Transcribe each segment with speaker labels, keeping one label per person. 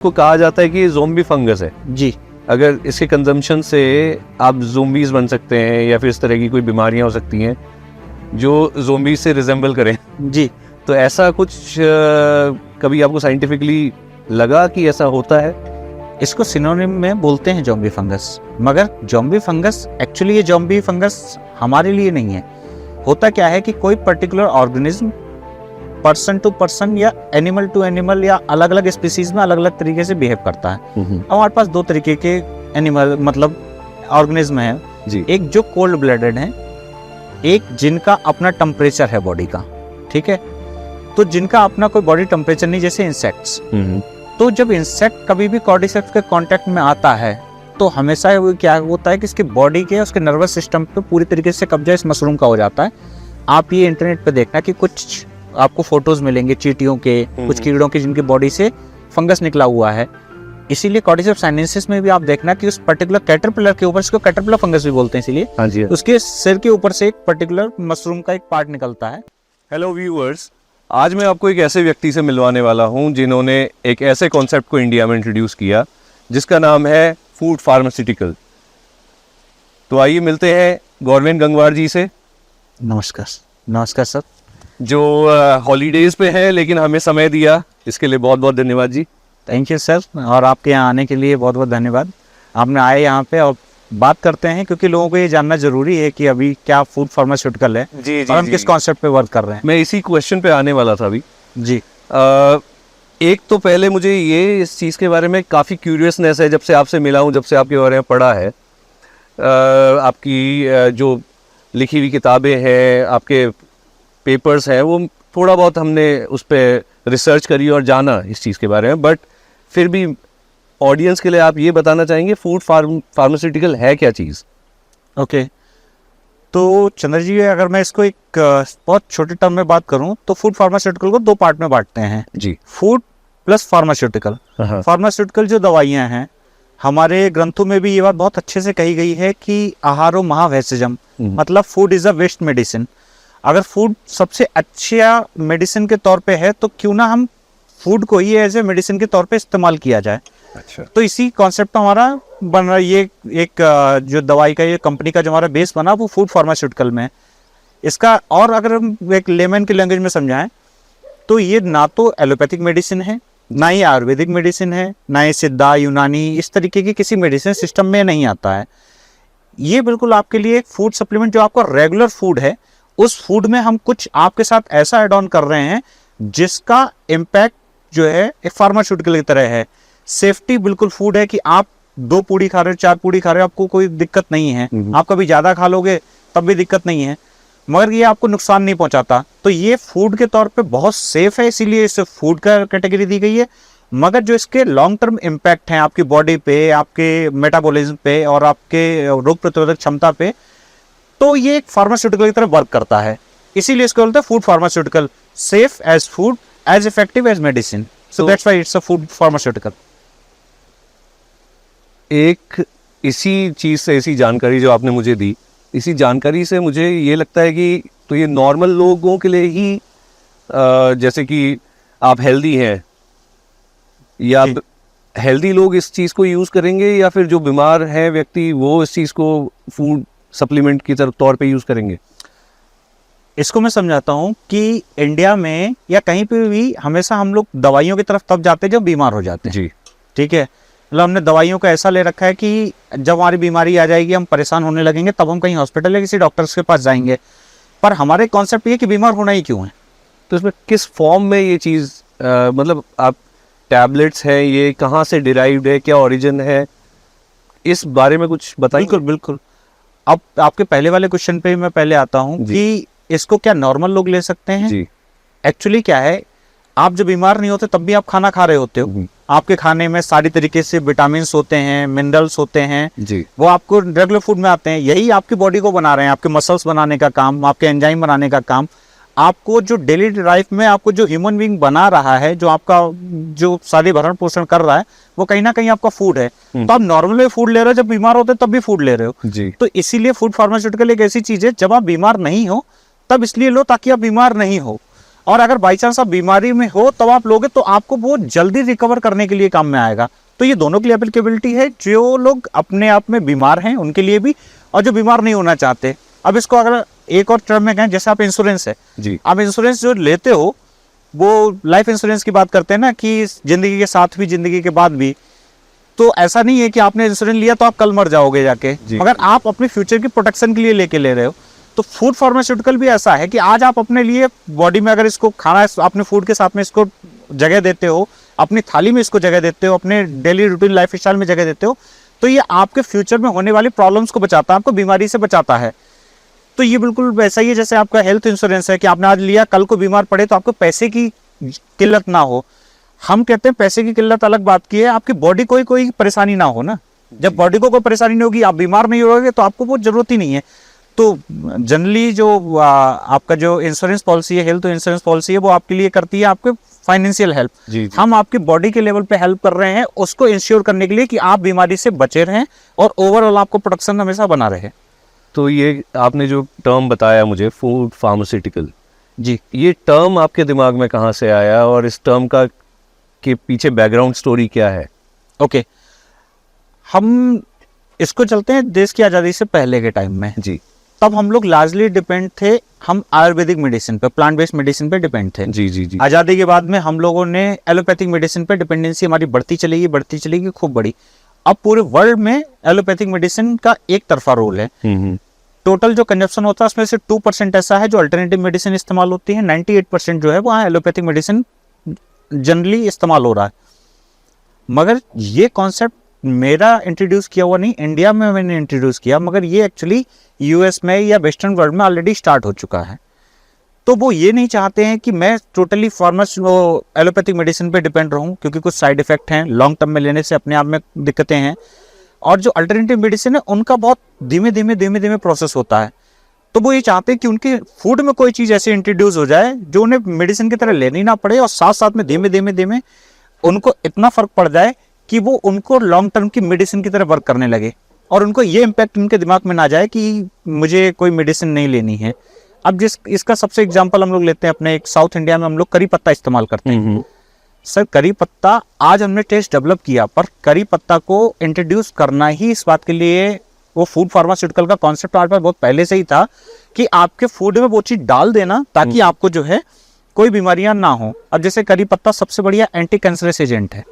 Speaker 1: को कहा जाता है कि ये ज़ोंबी फंगस है
Speaker 2: जी।
Speaker 1: अगर इसके कंजम्पशन से आप ज़ोंबीज बन सकते हैं या फिर इस तरह की कोई बीमारियां हो सकती हैं जो ज़ोंबी से रिजेंबल करें
Speaker 2: जी।
Speaker 1: तो ऐसा कुछ कभी आपको साइंटिफिकली लगा कि ऐसा होता है?
Speaker 2: इसको सिनोनिम में बोलते हैं ज़ॉम्बी फंगस, मगर ज़ॉम्बी फंगस एक्चुअली ये ज़ॉम्बी फंगस हमारे लिए नहीं है। होता क्या है कि कोई particular organism person to person या एनिमल टू एनिमल या अलग अलग स्पीसीज में अलग अलग तरीके से बिहेव करता है। हमारे पास दो तरीके के एनिमल मतलब ऑर्गेनिज्म है
Speaker 1: जी।
Speaker 2: एक जो कोल्ड ब्लडेड है, एक जिनका अपना टेम्परेचर है बॉडी का, ठीक है। तो जिनका अपना कोई बॉडी टेम्परेचर नहीं, जैसे इंसेक्ट्स। तो जब इंसेक्ट कभी भी कॉर्डिसेप्स के कांटेक्ट में आता है तो हमेशा वो क्या होता है कि इसकी बॉडी के उसके नर्वस सिस्टम पे पूरी तरीके से कब्जा इस मशरूम का हो जाता है। आप ये इंटरनेट पे देखना कि कुछ आपको फोटोज मिलेंगे चींटियों के, कुछ कीड़ों के जिनकी बॉडी से फंगस निकला हुआ है। इसीलिए कॉर्डिसेप्स साइनेंसिस में भी आप देखना कि उस पर्टिकुलर कैटरपिलर के ऊपर, इसको कैटरपिलर फंगस भी बोलते हैं इसीलिए,
Speaker 1: हाँ जी,
Speaker 2: उसके सिर के ऊपर से एक पर्टिकुलर मशरूम का एक पार्ट निकलता है।
Speaker 1: हेलो व्यूअर्स, आज मैं आपको एक ऐसे व्यक्ति से मिलवाने वाला हूं जिन्होंने एक ऐसे कॉन्सेप्ट को इंडिया में इंट्रोड्यूस किया जिसका नाम है फूड फार्मास्यूटिकल। तो आइए मिलते हैं गौरवेन गंगवार जी से।
Speaker 2: नमस्कार। नमस्कार सर।
Speaker 1: जो हॉलीडेज पे हैं लेकिन हमें समय दिया, इसके लिए बहुत बहुत धन्यवाद जी।
Speaker 2: थैंक यू सर, और आपके यहाँ आने के लिए बहुत बहुत धन्यवाद। आपने आए यहाँ पे और बात करते हैं क्योंकि लोगों को ये जानना जरूरी है कि अभी क्या फूड फार्मास्यूटिकल है
Speaker 1: जी
Speaker 2: और हम किस कॉन्सेप्ट पे वर्क कर रहे हैं।
Speaker 1: मैं इसी क्वेश्चन पे आने वाला था अभी
Speaker 2: जी।
Speaker 1: एक तो पहले मुझे ये इस चीज़ के बारे में काफ़ी क्यूरियसनेस है, जब से आपसे मिला हूँ, जब से आपके बारे में पढ़ा है। आपकी जो लिखी हुई किताबें हैं, आपके पेपर्स हैं, वो थोड़ा बहुत हमने उस पर रिसर्च करी और जाना इस चीज़ के बारे में। बट फिर भी ऑडियंस के लिए आप ये बताना चाहेंगे फूड फार्मास्यूटिकल है क्या चीज़?
Speaker 2: ओके। तो चंद्र जी, अगर मैं इसको एक बहुत छोटे टर्म में बात करूं तो फूड फार्मास्यूटिकल को दो पार्ट में बांटते हैं
Speaker 1: जी।
Speaker 2: Food plus pharmaceutical. फार्मास्यूटिकल जो दवाइयां हैं, हमारे ग्रंथों में भी ये बात बहुत अच्छे से कही गई है कि आहारो महाभेषजम, मतलब food is a best medicine. अगर फूड सबसे अच्छा मेडिसिन के तौर पे है तो क्यों ना हम फूड को ही एज ए मेडिसिन के तौर पे इस्तेमाल किया जाए। अच्छा। तो इसी कॉन्सेप्ट पर हमारा बन रहा है ये एक जो दवाई का ये कंपनी का जो हमारा बेस बना वो फूड फार्मास्यूटिकल में। इसका और अगर हम एक लेमन की लैंग्वेज में समझाएं तो ये ना तो एलोपैथिक मेडिसिन है, ना ही आयुर्वेदिक मेडिसिन है, ना ही सिद्धा यूनानी इस तरीके की किसी मेडिसिन सिस्टम में नहीं आता है। ये बिल्कुल आपके लिए एक फूड सप्लीमेंट जो आपका रेगुलर फूड है, उस फूड में हम कुछ आपके साथ ऐसा एड ऑन कर रहे हैं जिसका इम्पैक्ट जो है एक फार्मास्यूटिकल की तरह है। सेफ्टी बिल्कुल फूड है कि आप 2 पूड़ी खा रहे हो, 4 पूड़ी खा रहे हो, आपको कोई दिक्कत नहीं है। आप कभी ज्यादा खा लोगे तब भी दिक्कत नहीं है, मगर ये आपको नुकसान नहीं पहुंचाता। तो ये फूड के तौर पे बहुत सेफ है, इसीलिए इसे फूड का कैटेगरी दी गई है। मगर जो इसके लॉन्ग टर्म इम्पैक्ट हैं आपकी बॉडी पे, आपके मेटाबॉलिज्म पे और आपके रोग प्रतिरोधक क्षमता पे, तो ये एक फार्मास्यूटिकल की तरह वर्क करता है। इसीलिए इसको बोलते हैं food pharmaceutical. Safe as food, as effective as medicine, so that's why it's a food pharmaceutical.
Speaker 1: एक इसी चीज़ से, इसी जानकारी जो आपने मुझे दी, इसी जानकारी से मुझे ये लगता है कि तो ये नॉर्मल लोगों के लिए ही जैसे कि आप हेल्दी हैं या हेल्दी लोग इस चीज़ को यूज़ करेंगे या फिर जो बीमार है व्यक्ति वो इस चीज़ को फूड सप्लीमेंट की तौर पे यूज़ करेंगे?
Speaker 2: इसको मैं समझाता हूँ कि इंडिया में या कहीं पे भी हमेशा हम लोग दवाइयों की तरफ तब जाते हैं जब बीमार हो जाते हैं
Speaker 1: जी।
Speaker 2: ठीक है, मतलब हमने दवाइयों का ऐसा ले रखा है कि जब हमारी बीमारी आ जाएगी, हम परेशान होने लगेंगे, तब हम कहीं हॉस्पिटल या किसी डॉक्टर्स के पास जाएंगे। पर हमारे कॉन्सेप्ट ये कि बीमार होना ही क्यों है।
Speaker 1: तो इसमें किस फॉर्म में ये चीज़ मतलब आप टैबलेट्स है, ये कहाँ से डिराइव्ड है, क्या ओरिजिन है, इस बारे में कुछ बताइए।
Speaker 2: बिल्कुल बिल्कुल। अब आपके पहले वाले क्वेश्चन पे मैं पहले आता हूँ कि इसको क्या नॉर्मल लोग ले सकते हैं जी। एक्चुअली क्या है, आप जब बीमार नहीं होते तब भी आप खाना खा रहे होते हो। आपके खाने में सारी तरीके से विटामिन होते हैं, मिनरल्स होते हैं जी। वो आपको रेगुलर फूड में आते हैं, यही आपकी बॉडी को बना रहे हैं, आपके मसल्स बनाने का काम, आपके एंजाइम बनाने का काम। आपको जो डेली लाइफ में आपको जो ह्यूमन बीइंग बना रहा है, जो आपका जो सारी भरण पोषण कर रहा है, वो कहीं ना कहीं आपका फूड है। तो आप नॉर्मल फूड ले रहे हो, जब बीमार होते तब भी फूड ले रहे हो जी। तो इसीलिए फूड फार्मास्यूटिकल एक ऐसी चीज है, जब आप बीमार नहीं हो तब इसलिए लो ताकि आप बीमार नहीं हो। और अगर बाई चांस आप बीमारी में हो तब आप लोगे तो आपको वो जल्दी रिकवर करने के लिए काम में आएगा। तो ये दोनों के लिए एप्लीकेबिलिटी है, जो लोग अपने आप में बीमार हैं उनके लिए भी, और जो बीमार नहीं होना चाहते। अब इसको अगर एक और टर्म में कहें, जैसे आप इंश्योरेंस है
Speaker 1: जी,
Speaker 2: आप इंश्योरेंस जो लेते हो वो लाइफ इंश्योरेंस की बात करते हैं ना, कि जिंदगी के साथ भी जिंदगी के बाद भी। तो ऐसा नहीं है कि आपने इंश्योरेंस लिया तो आप कल मर जाओगे जाके, मगर आप अपने फ्यूचर की प्रोटेक्शन के लिए लेके ले रहे हो। तो फूड फार्मास्यूटिकल भी ऐसा है कि आज आप अपने लिए बॉडी में अगर इसको खाना, अपने फूड के साथ में इसको जगह देते हो, अपनी थाली में इसको जगह देते हो, अपने डेली रूटीन लाइफ स्टाइल में जगह देते हो, तो ये आपके फ्यूचर में होने वाली प्रॉब्लम्स को बचाता है, आपको बीमारी से बचाता है। तो ये बिल्कुल वैसा ही है जैसे आपका हेल्थ इंश्योरेंस है कि आपने आज लिया, कल को बीमार पड़े तो आपको पैसे की किल्लत ना हो। हम कहते हैं पैसे की किल्लत अलग बात की है, आपकी बॉडी को कोई परेशानी ना हो ना। जब बॉडी को कोई परेशानी नहीं होगी, आप बीमार नहीं होगे, तो आपको वो जरूरत ही नहीं है। तो जनरली जो आपका जो इंश्योरेंस पॉलिसी है, हेल्थ इंश्योरेंस पॉलिसी है, वो आपके लिए करती है आपके फाइनेंशियल हेल्प। हम आपकी बॉडी के लेवल पे हेल्प कर रहे हैं उसको इंश्योर करने के लिए कि आप बीमारी से बचे रहें और ओवरऑल आपको प्रोटेक्शन हमेशा बना रहे।
Speaker 1: तो ये आपने जो टर्म बताया मुझे, फूड फार्मास्यूटिकल,
Speaker 2: जी,
Speaker 1: ये टर्म आपके दिमाग में कहाँ से आया और इस टर्म का के पीछे बैकग्राउंड स्टोरी क्या है?
Speaker 2: ओके, हम इसको चलते हैं देश की आज़ादी से पहले के टाइम में।
Speaker 1: जी,
Speaker 2: तब हम लोग लार्जली डिपेंड थे, हम आयुर्वेदिक मेडिसिन पे, प्लांट बेस्ड मेडिसिन पे डिपेंड थे।
Speaker 1: जी जी जी।
Speaker 2: आज़ादी के बाद में हम लोगों ने एलोपैथिक मेडिसिन पे डिपेंडेंसी हमारी बढ़ती चलेगी खूब बड़ी। अब पूरे वर्ल्ड में एलोपैथिक मेडिसिन का एक तरफा रोल है। टोटल जो कंजप्शन होता है उसमें से 2% ऐसा है जो अल्टरनेटिव मेडिसिन इस्तेमाल होती है, 98% जो है वो एलोपैथिक मेडिसिन जनरली इस्तेमाल हो रहा है। मगर ये कॉन्सेप्ट मेरा इंट्रोड्यूस किया हुआ नहीं, इंडिया में मैंने इंट्रोड्यूस किया, मगर ये एक्चुअली यूएस में या वेस्टर्न वर्ल्ड में ऑलरेडी स्टार्ट हो चुका है। तो वो ये नहीं चाहते हैं कि मैं टोटली एलोपैथिक मेडिसिन पे डिपेंड रहूं, क्योंकि कुछ साइड इफेक्ट हैं, लॉन्ग टर्म में लेने से अपने आप में दिक्कतें हैं, और जो अल्टरनेटिव मेडिसिन है उनका बहुत धीमे धीमे प्रोसेस होता है। तो वो ये चाहते हैं कि उनके फूड में कोई चीज़ ऐसी इंट्रोड्यूस हो जाए जो उन्हें मेडिसिन की तरह लेनी ना पड़े, और साथ साथ में धीमे धीमे उनको इतना फर्क पड़ जाए कि वो उनको लॉन्ग टर्म की मेडिसिन की तरह वर्क करने लगे, और उनको ये इम्पैक्ट उनके दिमाग में ना जाए कि मुझे कोई मेडिसिन नहीं लेनी है। अब इसका सबसे एग्जांपल हम लोग लेते हैं, अपने एक साउथ इंडिया में हम लोग करी पत्ता इस्तेमाल करते हैं। सर, करी पत्ता आज हमने टेस्ट डेवलप किया, पर करी पत्ता को इंट्रोड्यूस करना ही इस बात के लिए, वो फूड फार्मास्यूटिकल का कॉन्सेप्ट हमारे पास बहुत पहले से ही था कि आपके फूड में वो चीज़ डाल देना ताकि आपको जो है कोई बीमारियां ना हो। अब जैसे करी पत्ता सबसे बढ़िया एंटी कैंसरस एजेंट है,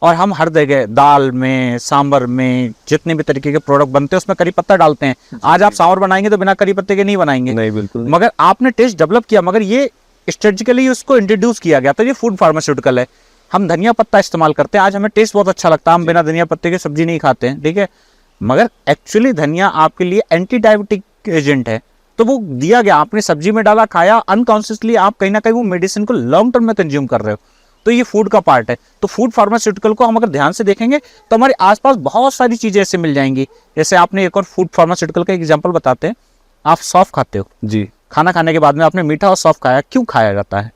Speaker 2: और हम हर जगह दाल में, सांबर में, जितने भी तरीके के प्रोडक्ट बनते हैं उसमें करी पत्ता डालते हैं। आज आप सांबर बनाएंगे तो बिना करी पत्ते के नहीं बनाएंगे,
Speaker 1: नहीं, बिल्कुल।
Speaker 2: मगर आपने टेस्ट डेवलप किया, मगर ये स्ट्रेटेजिकली उसको इंट्रोड्यूस किया गया, तो ये फूड फार्मास्यूटिकल है। हम धनिया पत्ता इस्तेमाल करते हैं, आज हमें टेस्ट बहुत अच्छा लगता है, हम बिना धनिया पत्ते के सब्जी नहीं खाते हैं, ठीक है, मगर एक्चुअली धनिया आपके लिए एंटी डायबिटिक एजेंट है। तो वो दिया गया, आपने सब्जी में डाला, खाया, अनकॉन्शियसली आप कहीं ना कहीं वो मेडिसिन को लॉन्ग टर्म में कंज्यूम कर रहे हो। तो ये फूड का पार्ट है। तो फूड फार्मास्यूटिकल को हम अगर ध्यान से देखेंगे तो हमारे आसपास बहुत सारी चीजें ऐसे मिल जाएंगी। जैसे आपने एक और फूड फार्मास्यूटिकल का एग्जांपल बताते हैं, आप सौंफ खाते हो
Speaker 1: जी,
Speaker 2: खाना खाने के बाद में आपने मीठा और सौंफ खाया, क्यों खाया जाता है?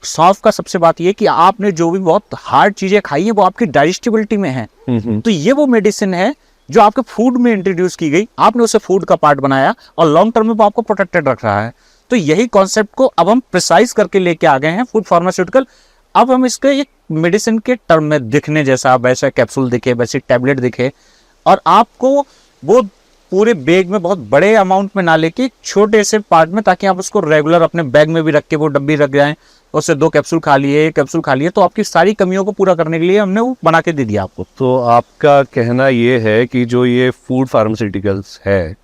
Speaker 2: सौंफ का सबसे बात ये कि आपने जो भी बहुत हार्ड चीजें खाई है वो आपकी डाइजेस्टिबिलिटी में है, तो ये वो मेडिसिन है जो आपके फूड में इंट्रोड्यूस की गई, आपने उसे फूड का पार्ट बनाया और लॉन्ग टर्म में वो आपको प्रोटेक्टेड रख रहा है। तो यही कॉन्सेप्ट को अब हम प्रिसाइज करके लेके आ गए हैं फूड फार्मास्यूटिकल। अब हम इसके एक मेडिसिन के टर्म में दिखने जैसा, वैसा कैप्सूल दिखे, वैसे टैबलेट दिखे, और आपको वो पूरे बैग में बहुत बड़े अमाउंट में ना लेके छोटे से पार्ट में, ताकि आप उसको रेगुलर अपने बैग में भी रख के वो डब्बी रख जाएं, उससे 2 कैप्सूल खा लिए, 1 कैप्सूल खा लिए, तो आपकी सारी कमियों को पूरा करने के लिए हमने वो बना के दे दिया आपको।
Speaker 1: तो आपका कहना ये है कि जो ये फूड फार्मास्यूटिकल्स है,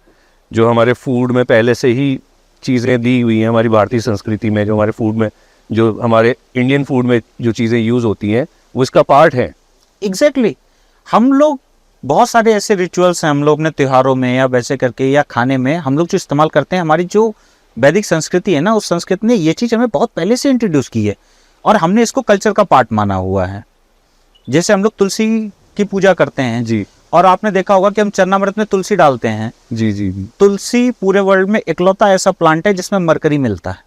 Speaker 1: जो हमारे फूड में पहले से ही चीज़ें दी हुई हैं, हमारी भारतीय संस्कृति में, जो हमारे फूड में, जो हमारे इंडियन फूड में जो चीज़ें यूज़ होती हैं, वो इसका पार्ट है।
Speaker 2: एग्जैक्टली। हम लोग बहुत सारे ऐसे रिचुअल्स हैं, हम लोग अपने त्योहारों में या वैसे करके या खाने में हम लोग जो इस्तेमाल करते हैं, हमारी जो वैदिक संस्कृति है ना, उस संस्कृति ने ये चीज़ हमें बहुत पहले से इंट्रोड्यूस की है और हमने इसको कल्चर का पार्ट माना हुआ है। जैसे हम लोग तुलसी की पूजा करते हैं
Speaker 1: जी,
Speaker 2: और आपने देखा होगा कि हम चरणामृत में तुलसी डालते हैं।
Speaker 1: जी जी जी।
Speaker 2: तुलसी पूरे वर्ल्ड में इकलौता ऐसा प्लांट है जिसमें मरकरी मिलता है,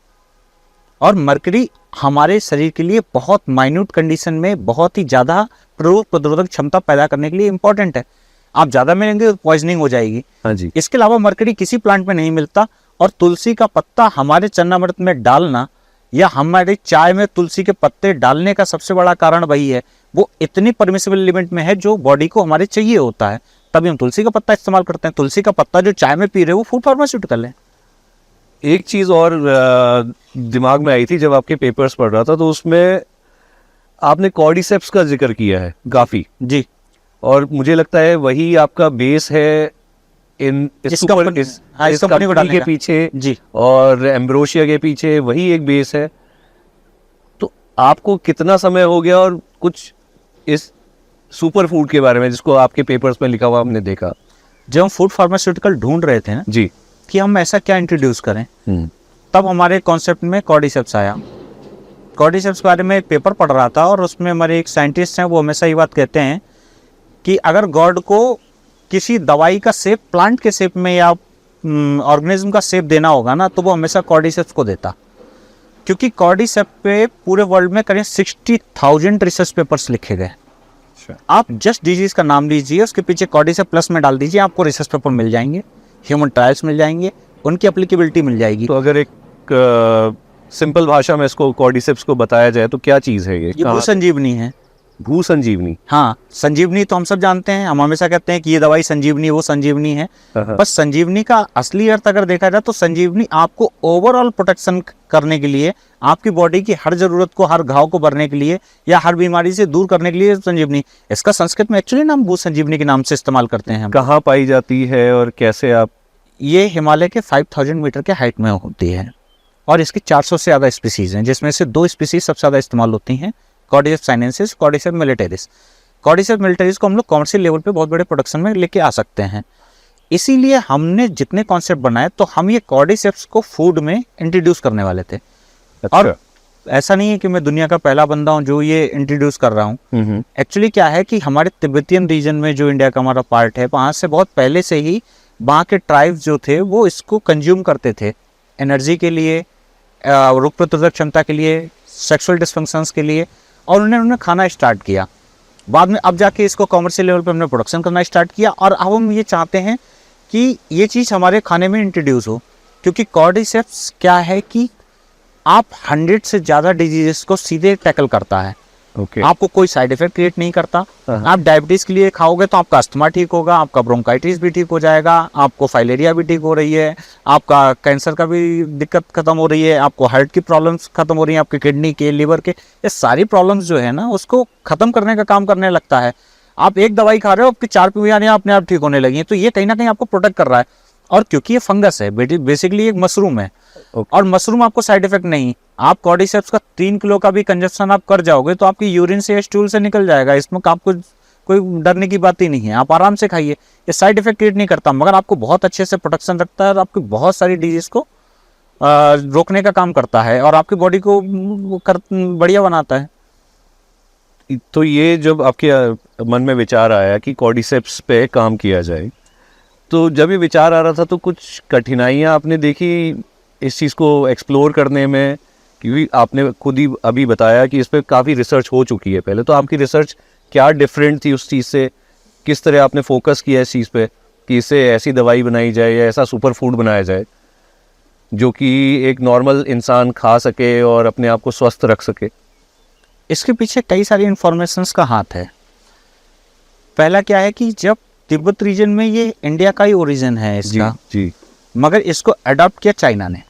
Speaker 2: और मरकरी हमारे शरीर के लिए बहुत माइन्यूट कंडीशन में बहुत ही ज़्यादा रोग प्रतिरोधक क्षमता पैदा करने के लिए इंपॉर्टेंट है। आप ज़्यादा मिलेंगे तो पॉइजनिंग हो जाएगी।
Speaker 1: हाँ जी।
Speaker 2: इसके अलावा मरकरी किसी प्लांट में नहीं मिलता, और तुलसी का पत्ता हमारे चरणामृत में डालना या हमारे चाय में तुलसी के पत्ते डालने का सबसे बड़ा कारण वही है, वो इतनी परमिसिबल लिमिट में है जो बॉडी को हमारे चाहिए होता है, तभी हम तुलसी का पत्ता इस्तेमाल करते हैं। तुलसी का पत्ता जो चाय में पी रहे हो वो फूड फार्मास्यूटिकल है।
Speaker 1: एक चीज़ और दिमाग में आई थी जब आपके पेपर्स पढ़ रहा था, तो उसमें आपने कॉर्डिसेप्स का जिक्र किया है काफ़ी
Speaker 2: जी,
Speaker 1: और मुझे लगता है वही आपका बेस है इन इस
Speaker 2: कंपनी को डालने
Speaker 1: के
Speaker 2: का।
Speaker 1: पीछे
Speaker 2: जी,
Speaker 1: और एम्ब्रोशिया के पीछे वही एक बेस है। तो आपको कितना समय हो गया और कुछ इस सुपर फूड के बारे में जिसको आपके पेपर्स में लिखा हुआ हमने देखा?
Speaker 2: जब हम फूड फार्मास्यूटिकल ढूंढ रहे थे ना
Speaker 1: जी।
Speaker 2: कि हम ऐसा क्या इंट्रोड्यूस करें, तब हमारे कॉन्सेप्ट में कॉर्डिसेप्स आया। कॉर्डिसेप्स के बारे में एक पेपर पढ़ रहा था और उसमें हमारे एक साइंटिस्ट हैं, वो हमेशा ये बात कहते हैं कि अगर गॉड को किसी दवाई का शेप प्लांट के शेप में या ऑर्गेनिज्म का शेप देना होगा ना, तो वो हमेशा कॉर्डिसेप्स को देता, क्योंकि कॉर्डिसेप्स पे पूरे वर्ल्ड में करीब 60,000 रिसर्च पेपर्स लिखे गए। आप जस्ट डिजीज का नाम लीजिए, उसके पीछे कॉर्डिसेप्स प्लस में डाल दीजिए, आपको रिसर्च पेपर मिल जाएंगे, ह्यूमन ट्रायल्स मिल जाएंगे, उनकी एप्लीकेबिलिटी मिल जाएगी।
Speaker 1: तो अगर एक सिंपल भाषा में इसको कॉर्डिसेप्स को बताया जाए तो क्या चीज़ है ये?
Speaker 2: ये भू संजीवनी है।
Speaker 1: भू संजीवनी?
Speaker 2: हाँ, संजीवनी तो हम सब जानते हैं, हम हमेशा कहते हैं कि ये दवाई संजीवनी, वो संजीवनी है। बस संजीवनी का असली अर्थ अगर देखा जाए तो संजीवनी आपको ओवरऑल प्रोटेक्शन करने के लिए, आपकी बॉडी की हर जरूरत को, हर घाव को भरने के लिए या हर बीमारी से दूर करने के लिए संजीवनी। इसका संस्कृत में एक्चुअली नाम भू संजीवनी के नाम से इस्तेमाल करते हैं हम।
Speaker 1: कहाँ पाई जाती है और कैसे आप?
Speaker 2: ये हिमालय के 5000 मीटर के हाइट में होती है और इसकी 400 से ज़्यादा स्पीसीज हैं, जिसमें से 2 स्पीसीज सबसे ज़्यादा इस्तेमाल होती हैं, cordyceps sinensis, cordyceps militaries. Cordyceps militaries को हम लोग कॉमर्शियल लेवल पे बहुत बड़े प्रोडक्शन में लेके आ सकते हैं। इसीलिए हमने जितने कॉन्सेप्ट बनाए तो हम ये कॉर्डिसेप्स को फूड में इंट्रोड्यूस करने वाले थे।
Speaker 1: अच्छा।
Speaker 2: और ऐसा नहीं है कि मैं दुनिया का पहला बंदा हूँ जो ये इंट्रोड्यूस कर रहा हूँ। एक्चुअली क्या है कि हमारे तिब्बतियन रीजन में जो इंडिया का हमारा पार्ट है, वहाँ से बहुत पहले से ही वहाँ के ट्राइब्स जो थे वो इसको कंज्यूम करते थे एनर्जी के लिए, रोग प्रतिरोधक क्षमता के लिए, सेक्सुअल डिस्फंक्शंस के लिए, और उन्होंने खाना स्टार्ट किया। बाद में अब जाके इसको कॉमर्शियल लेवल पे हमने प्रोडक्शन करना स्टार्ट किया और अब हम ये चाहते हैं कि ये चीज़ हमारे खाने में इंट्रोड्यूस हो, क्योंकि कॉर्डिसेप्स क्या है कि आप 100 से ज़्यादा डिजीजेस को सीधे टैकल करता है। आपको कोई साइड इफेक्ट क्रिएट नहीं करता। आप डायबिटीज़ के लिए खाओगे तो आपका अस्थमा ठीक होगा, आपका ब्रोंकाइटिस भी ठीक हो जाएगा, आपको फाइलेरिया भी ठीक हो रही है, आपका कैंसर का भी दिक्कत खत्म हो रही है, आपको हार्ट की प्रॉब्लम्स खत्म हो रही हैं, आपके किडनी के, लिवर के, ये सारी प्रॉब्लम्स जो है ना उसको ख़त्म करने का काम करने लगता है। आप एक दवाई खा रहे हो, आपकी 4 बीमारियाँ अपने आप ठीक होने लगी हैं, तो ये कहीं ना कहीं आपको प्रोटेक्ट कर रहा है। और क्योंकि ये फंगस है, बेसिकली एक मशरूम है, और मशरूम आपको साइड इफेक्ट नहीं। आप कॉर्डिसेप्स का 3 किलो का भी कंजप्शन आप कर जाओगे तो आपकी यूरिन से या स्टूल से निकल जाएगा, इसमें आपको कोई डरने की बात ही नहीं है, आप आराम से खाइए, ये साइड इफेक्ट क्रिएट नहीं करता, मगर आपको बहुत अच्छे से प्रोटेक्शन रखता है और आपकी बहुत सारी डिजीज को रोकने का काम करता है और आपकी बॉडी को बढ़िया बनाता है।
Speaker 1: तो ये जब आपके मन में विचार आया कि कॉर्डिसेप्स पे काम किया जाए, तो जब ये विचार आ रहा था तो कुछ कठिनाइयाँ आपने देखी इस चीज़ को एक्सप्लोर करने में? क्योंकि आपने खुद ही अभी बताया कि इस पर काफ़ी रिसर्च हो चुकी है पहले, तो आपकी रिसर्च क्या डिफरेंट थी उस चीज़ से? किस तरह आपने फोकस किया इस चीज़ पे कि इससे ऐसी दवाई बनाई जाए या ऐसा सुपर फूड बनाया जाए जो कि एक नॉर्मल इंसान खा सके और अपने आप को स्वस्थ रख सके?
Speaker 2: इसके पीछे कई सारी इन्फॉर्मेशंस का हाथ है। पहला क्या है कि जब तिब्बत रीजन में, ये इंडिया का ही ओरिजिन है इसका,
Speaker 1: जी,
Speaker 2: मगर इसको अडॉप्ट किया चाइना ने।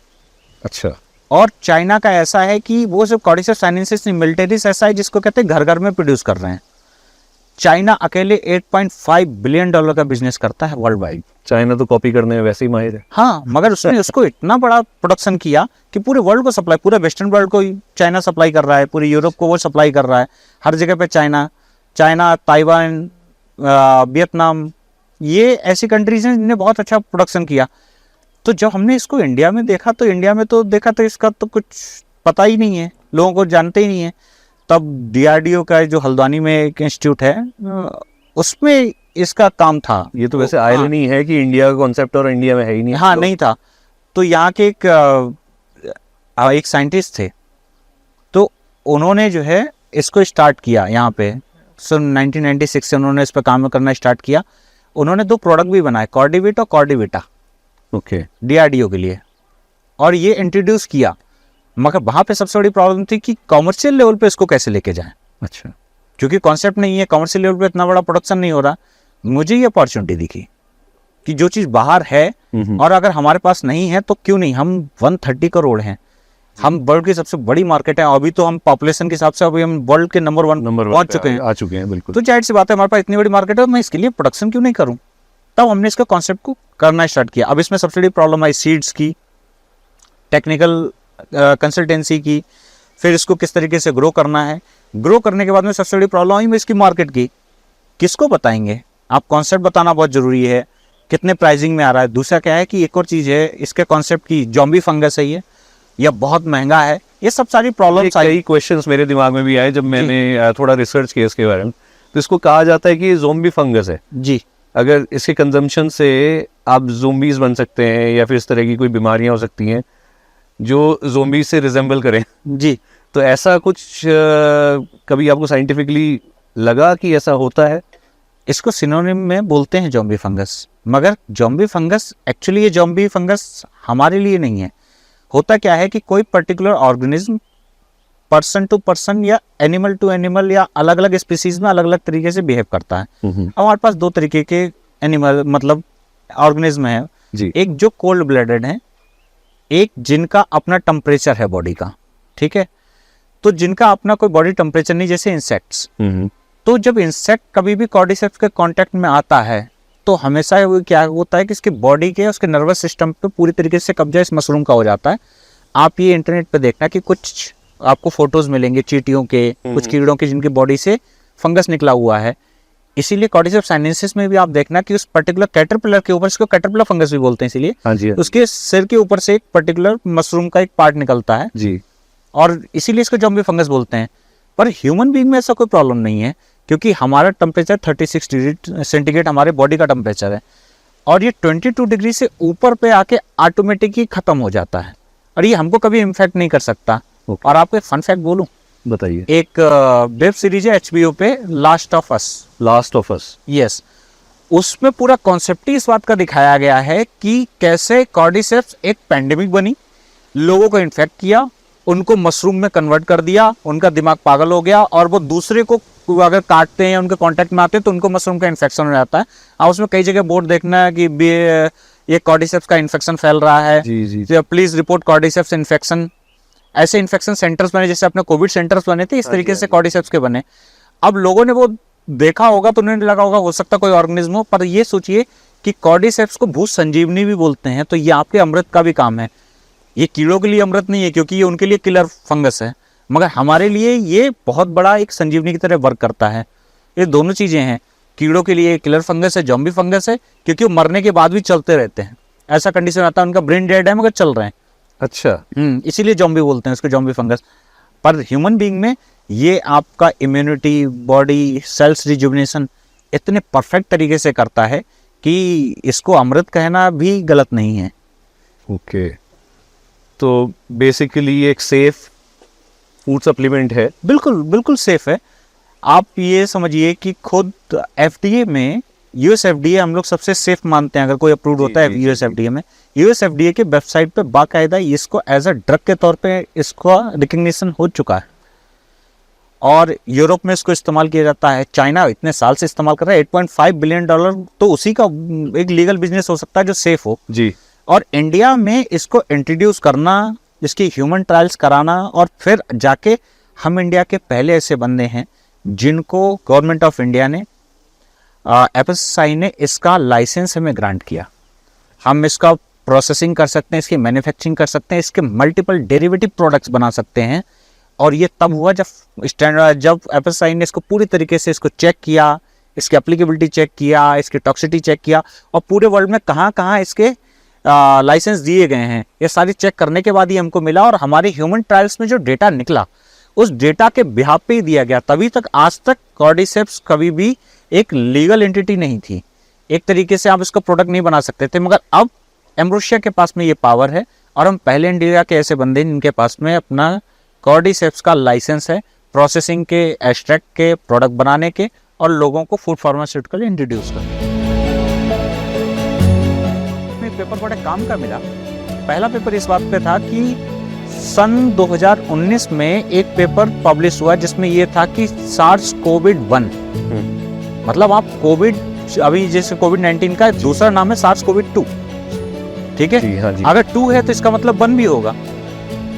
Speaker 1: अच्छा।
Speaker 2: और चाइना का ऐसा है कि वो सिर्फ कॉर्डिसेप्स साइनेंसिस मिलिटरीज ऐसा है जिसको कहते हैं घर घर में प्रोड्यूस कर रहे हैं। चाइना अकेले $8.5 बिलियन का बिजनेस करता है वर्ल्ड वाइड।
Speaker 1: चाइना तो कॉपी करने में वैसे ही माहिर है।
Speaker 2: हाँ, मगर उसने उसको इतना बड़ा प्रोडक्शन किया कि पूरे वर्ल्ड को सप्लाई, पूरे वेस्टर्न वर्ल्ड को चाइना सप्लाई कर रहा है, पूरी यूरोप को वो सप्लाई कर रहा है, हर जगह पे चाइना, ताइवान, वियतनाम, ये ऐसी कंट्रीज हैं जिन्होंने बहुत अच्छा प्रोडक्शन किया। तो जब हमने इसको इंडिया में देखा तो इसका तो कुछ पता ही नहीं है, लोगों को जानते ही नहीं है। तब DRDO का जो हल्द्वानी में एक इंस्टीट्यूट है, उसमें इसका काम था।
Speaker 1: ये तो वैसे आयल नहीं है कि इंडिया का कॉन्सेप्ट और इंडिया में है ही नहीं।
Speaker 2: हाँ, नहीं था। तो यहाँ के एक साइंटिस्ट थे, तो उन्होंने जो है इसको स्टार्ट किया यहाँ पे। 1996 से उन्होंने इस पर काम करना स्टार्ट किया। उन्होंने 2 प्रोडक्ट भी बनाए, कॉर्डिविट और कॉर्डिविटा,
Speaker 1: ओके,
Speaker 2: DRDO के लिए, और ये इंट्रोड्यूस किया। मगर वहाँ पे सबसे बड़ी प्रॉब्लम थी कि कॉमर्शियल लेवल पे इसको कैसे लेके जाएं,
Speaker 1: अच्छा,
Speaker 2: क्योंकि कॉन्सेप्ट नहीं है, कॉमर्शियल लेवल पे इतना बड़ा प्रोडक्शन नहीं हो रहा। मुझे ये अपॉर्चुनिटी दिखी कि जो चीज़ बाहर है और अगर हमारे पास नहीं है तो क्यों नहीं, हम 130 करोड़ हैं, हम वर्ल्ड की सबसे बड़ी मार्केट है, अभी तो हम पॉपुलेशन के हिसाब से अभी हम वर्ल्ड के नंबर 1 पहुंच चुके हैं,
Speaker 1: आ चुके हैं, बिल्कुल।
Speaker 2: तो जाहिर सी बात है हमारे पास इतनी बड़ी मार्केट है, मैं इसके लिए प्रोडक्शन क्यों नहीं करूं। तब हमने इसका कॉन्सेप्ट को करना स्टार्ट किया। अब इसमें सबसे बड़ी प्रॉब्लम आई सीड्स की, टेक्निकल कंसल्टेंसी की, फिर इसको किस तरीके से ग्रो करना है। ग्रो करने के बाद में सबसे बड़ी प्रॉब्लम आई इसकी मार्केट की, किसको बताएंगे। आप कॉन्सेप्ट बताना बहुत जरूरी है, कितने प्राइसिंग में आ रहा है। दूसरा क्या है कि एक और चीज़ है इसके कॉन्सेप्ट की, ज़ॉम्बी फंगस है ये, या बहुत महंगा है, ये सब सारी प्रॉब्लम्स आई।
Speaker 1: कई क्वेश्चंस मेरे दिमाग में भी आए जब मैंने थोड़ा रिसर्च किया इसके बारे में। तो इसको कहा जाता है कि ये ज़ॉम्बी फंगस है
Speaker 2: जी,
Speaker 1: अगर इसके कंजम्पशन से आप ज़ोंबीज बन सकते हैं या फिर इस तरह की कोई बीमारियां हो सकती हैं जो ज़ोंबी से रिजेंबल करें।
Speaker 2: जी,
Speaker 1: तो ऐसा कुछ कभी आपको साइंटिफिकली लगा कि ऐसा होता है?
Speaker 2: इसको सिनोनिम में बोलते हैं ज़ॉम्बी फंगस, मगर ज़ॉम्बी फंगस एक्चुअली ये ज़ॉम्बी फंगस हमारे लिए नहीं है। होता क्या है कि कोई particular organism person to person या एनिमल टू एनिमल या अलग अलग स्पीसीज में अलग अलग तरीके से बिहेव करता है। अब हमारे पास दो तरीके के एनिमल मतलब ऑर्गेनिज्म है
Speaker 1: जी।
Speaker 2: एक जो कोल्ड ब्लडेड है, एक जिनका अपना टेम्परेचर है बॉडी का, ठीक है। तो जिनका अपना कोई बॉडी टेम्परेचर नहीं, जैसे इंसेक्ट्स, तो जब इंसेक्ट कभी भी कॉर्डिसेप्स के कांटेक्ट में आता है तो हमेशा वो क्या होता है कि इसकी बॉडी के उसके नर्वस सिस्टम पे पूरी तरीके से कब्जा इस मशरूम का हो जाता है। आप ये इंटरनेट पे देखना कि कुछ आपको फोटोज मिलेंगे चींटियों के, कुछ कीड़ों के जिनकी बॉडी से फंगस निकला हुआ है। इसीलिए कॉर्डिसेप्स साइनेंसिस में भी आप देखना कि उस पर्टिकुलर कैटरपिलर के ऊपर, इसको कैटरपिलर फंगस भी बोलते हैं इसीलिए,
Speaker 1: हाँ जी,
Speaker 2: उसके सिर के ऊपर से एक पर्टिकुलर मशरूम का एक पार्ट निकलता है
Speaker 1: जी।
Speaker 2: और इसीलिए इसको ज़ॉम्बी फंगस बोलते हैं। पर ह्यूमन बीइंग में ऐसा कोई प्रॉब्लम नहीं है, क्योंकि हमारा टेम्परेचर 36 डिग्री सेंटीग्रेड हमारे बॉडी का टेम्परेचर है और ये 22 डिग्री से ऊपर पे आके ऑटोमेटिकली खत्म हो जाता है और ये हमको कभी इन्फेक्ट नहीं कर सकता। और आपको एक फन फैक्ट बोलूं,
Speaker 1: बताइए।
Speaker 2: एक वेब सीरीज है HBO पे, last of us.
Speaker 1: Last of us,
Speaker 2: yes, उसमें पूरा कॉन्सेप्ट ही इस बात का दिखाया गया है कि कैसे कॉर्डिसेप्स एक पैंडेमिक बनी, लोगों को इन्फेक्ट किया, उनको मशरूम में कन्वर्ट कर दिया, उनका दिमाग पागल हो गया और वो दूसरे को अगर काटते हैं, उनके कांटेक्ट में आते हैं तो उनको मशरूम का इन्फेक्शन हो जाता है। और उसमें कई जगह बोर्ड देखना है कि ये कॉर्डिसेप्स का इन्फेक्शन फैल रहा है,
Speaker 1: जी।
Speaker 2: Please report cordyceps infection. ऐसे इन्फेक्शन सेंटर्स बने, जैसे अपने कोविड सेंटर्स बने थे, इस तरीके से कॉर्डिसेप्स के बने। अब लोगों ने वो देखा होगा तो उन्हें लगा होगा हो सकता कोई ऑर्गेनिज्म हो, पर ये सोचिए कि कॉर्डिसेप्स को भूत संजीवनी भी बोलते हैं, तो ये आपके अमृत का भी काम है। ये कीड़ों के लिए अमृत नहीं है क्योंकि ये उनके लिए किलर फंगस है, मगर हमारे लिए ये बहुत बड़ा एक संजीवनी की तरह वर्क करता है। ये दोनों चीजें हैं, कीड़ों के लिए किलर फंगस है, ज़ॉम्बी फंगस है, क्योंकि वो मरने के बाद भी चलते रहते हैं। ऐसा कंडीशन आता है उनका ब्रेन डेड है मगर चल रहे हैं।
Speaker 1: अच्छा,
Speaker 2: इसीलिए ज़ॉम्बी बोलते हैं उसको, ज़ॉम्बी फंगस। पर ह्यूमन बीइंग में ये आपका इम्यूनिटी, बॉडी सेल्स रिजुविनेशन इतने परफेक्ट तरीके से करता है कि इसको अमृत कहना भी गलत नहीं है।
Speaker 1: ओके। तो बेसिकली एक सेफ फूड सप्लीमेंट है।
Speaker 2: बिल्कुल बिल्कुल सेफ है। आप ये समझिए कि खुद FDA में, US FDA हम लोग सबसे सेफ मानते हैं अगर कोई अप्रूव होता है US FDA में। US FDA के वेबसाइट पे बाकायदा इसको एज अ ड्रग के तौर पे इसका रिकग्निशन हो चुका है और यूरोप में इसको इस्तेमाल किया जाता है। चाइना इतने साल से इस्तेमाल कर रहा है, $8.5 बिलियन, तो उसी का एक लीगल बिजनेस हो सकता है जो सेफ हो
Speaker 1: जी।
Speaker 2: और इंडिया में इसको इंट्रोड्यूस करना, इसकी ह्यूमन ट्रायल्स कराना और फिर जाके हम इंडिया के पहले ऐसे बंदे हैं जिनको गवर्नमेंट ऑफ इंडिया ने, FSSAI ने इसका लाइसेंस हमें ग्रांट किया। हम इसका प्रोसेसिंग कर सकते हैं, इसकी मैन्युफैक्चरिंग कर सकते हैं, इसके मल्टीपल डेरिवेटिव प्रोडक्ट्स बना सकते हैं। और ये तब हुआ जब FSSAI ने इसको पूरी तरीके से इसको चेक किया, इसकी एप्लीकेबिलिटी चेक किया, इसकी टॉक्सिसिटी चेक किया और पूरे वर्ल्ड में कहाँ कहाँ इसके लाइसेंस दिए गए हैं, ये सारी चेक करने के बाद ही हमको मिला। और हमारे ह्यूमन ट्रायल्स में जो डेटा निकला उस डेटा के बिहाफ पे ही दिया गया। तभी तक आज तक कॉर्डिसेप्स कभी भी एक लीगल एंटिटी नहीं थी, एक तरीके से आप इसका प्रोडक्ट नहीं बना सकते थे। मगर अब एम्ब्रोसिया के पास में ये पावर है और हम पहले इंडिया के ऐसे बंदे जिनके पास में अपना कॉर्डिसेप्स का लाइसेंस है, प्रोसेसिंग के, एक्सट्रैक्ट के, प्रोडक्ट बनाने के और लोगों को फूड फार्मास्यूटिकल इंट्रोड्यूस करने। पेपर बड़े काम का मिला। पहला पेपर इस बात पे था कि सन 2019 में एक पेपर पब्लिश हुआ जिसमें ये था कि सार्स कोविड-1, मतलब आप कोविड, अभी जैसे कोविड-19 का दूसरा नाम है सार्स कोविड-2, ठीक है।
Speaker 1: जी, हाँ जी।
Speaker 2: अगर 2 है तो इसका मतलब 1 भी होगा।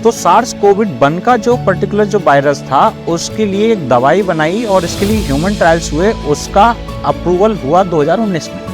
Speaker 2: तो सार्स कोविड-1 का जो पर्टिकुलर जो वायरस था उसके लिए एक दवाई बनाई और इसके लिए ह्यूमन ट्रायल्स हुए, उसका अप्रूवल हुआ 2019 में।